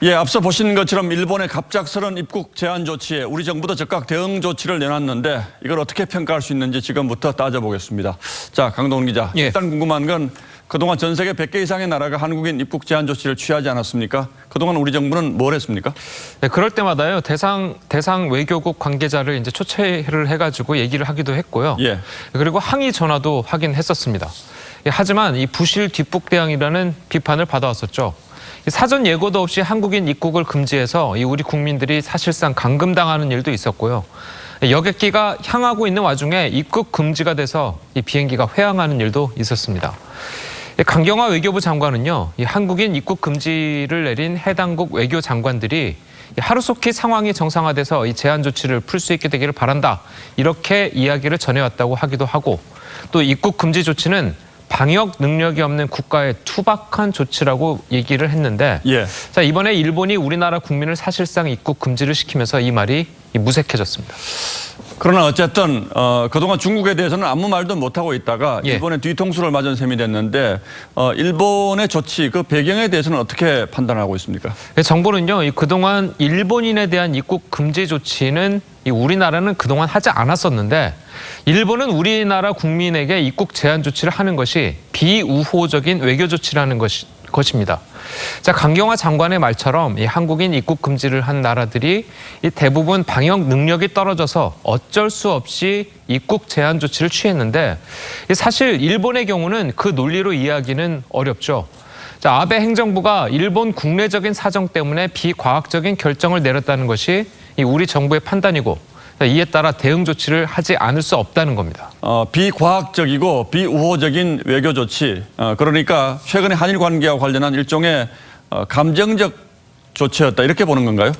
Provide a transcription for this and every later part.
예, 앞서 보신 것처럼 일본의 갑작스런 입국 제한 조치에 우리 정부도 즉각 대응 조치를 내놨는데 이걸 어떻게 평가할 수 있는지 지금부터 따져보겠습니다. 자, 강동원 기자. 예. 일단 궁금한 건 그동안 전 세계 100개 이상의 나라가 한국인 입국 제한 조치를 취하지 않았습니까? 그동안 우리 정부는 뭘 했습니까? 네, 그럴 때마다요 대상 외교국 관계자를 이제 초청을 해가지고 얘기를 하기도 했고요. 예. 그리고 항의 전화도 하긴 했었습니다. 예, 하지만 이 부실 뒷북 대응이라는 비판을 받아왔었죠. 사전 예고도 없이 한국인 입국을 금지해서 우리 국민들이 사실상 감금당하는 일도 있었고요. 여객기가 향하고 있는 와중에 입국 금지가 돼서 이 비행기가 회항하는 일도 있었습니다. 강경화 외교부 장관은요, 이 한국인 입국 금지를 내린 해당국 외교 장관들이 하루속히 상황이 정상화돼서 이 제한 조치를 풀 수 있게 되기를 바란다. 이렇게 이야기를 전해왔다고 하기도 하고, 또 입국 금지 조치는 방역 능력이 없는 국가의 투박한 조치라고 얘기를 했는데, 예. 자, 이번에 일본이 우리나라 국민을 사실상 입국 금지를 시키면서 이 말이 무색해졌습니다. 그러나 어쨌든 그동안 중국에 대해서는 아무 말도 못하고 있다가 예. 일본의 뒤통수를 맞은 셈이 됐는데 일본의 조치 그 배경에 대해서는 어떻게 판단하고 있습니까? 정부는요, 그동안 일본인에 대한 입국 금지 조치는 우리나라는 그동안 하지 않았었는데 일본은 우리나라 국민에게 입국 제한 조치를 하는 것이 비우호적인 외교 조치라는 것입니다. 자, 강경화 장관의 말처럼 이 한국인 입국 금지를 한 나라들이 이 대부분 방역 능력이 떨어져서 어쩔 수 없이 입국 제한 조치를 취했는데 사실 일본의 경우는 그 논리로 이해하기는 어렵죠. 자, 아베 행정부가 일본 국내적인 사정 때문에 비과학적인 결정을 내렸다는 것이 우리 정부의 판단이고 이에 따라 대응 조치를 하지 않을 수 없다는 겁니다. 비과학적이고 비우호적인 외교 조치. 그러니까 최근에 한일 관계와 관련한 일종의 감정적 조치였다 이렇게 보는 건가요?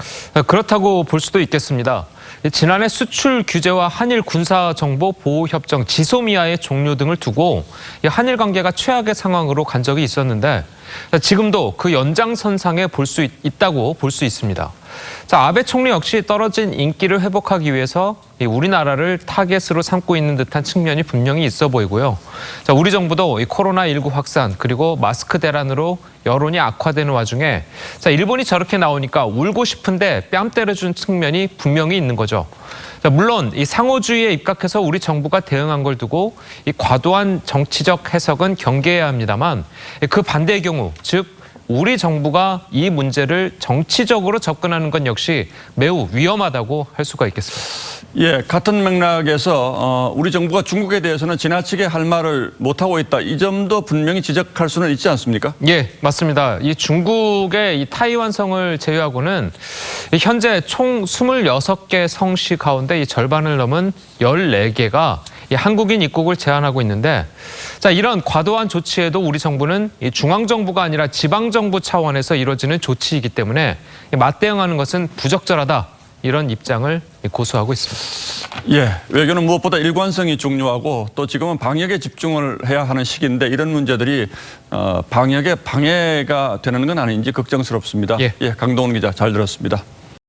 그렇다고 볼 수도 있겠습니다. 지난해 수출 규제와 한일 군사정보 보호협정 지소미아의 종료 등을 두고 한일 관계가 최악의 상황으로 간 적이 있었는데 지금도 그 연장선상에 있다고 볼 수 있습니다. 자, 아베 총리 역시 떨어진 인기를 회복하기 위해서 우리나라를 타겟으로 삼고 있는 듯한 측면이 분명히 있어 보이고요. 자, 우리 정부도 이 코로나19 확산 그리고 마스크 대란으로 여론이 악화되는 와중에 자, 일본이 저렇게 나오니까 울고 싶은데 뺨 때려준 측면이 분명히 있는 거죠. 자, 물론 이 상호주의에 입각해서 우리 정부가 대응한 걸 두고 이 과도한 정치적 해석은 경계해야 합니다만 그 반대의 경우, 즉 우리 정부가 이 문제를 정치적으로 접근하는 건 역시 매우 위험하다고 할 수가 있겠습니다. 예, 같은 맥락에서 우리 정부가 중국에 대해서는 지나치게 할 말을 못하고 있다. 이 점도 분명히 지적할 수는 있지 않습니까? 예, 맞습니다. 이 중국의 이 타이완성을 제외하고는 현재 총 26개 성시 가운데 이 절반을 넘은 14개가 한국인 입국을 제한하고 있는데 자, 이런 과도한 조치에도 우리 정부는 중앙정부가 아니라 지방정부 차원에서 이루어지는 조치이기 때문에 맞대응하는 것은 부적절하다. 이런 입장을 고수하고 있습니다. 예, 외교는 무엇보다 일관성이 중요하고 또 지금은 방역에 집중을 해야 하는 시기인데 이런 문제들이 방역에 방해가 되는 건 아닌지 걱정스럽습니다. 예. 예, 강동원 기자 잘 들었습니다.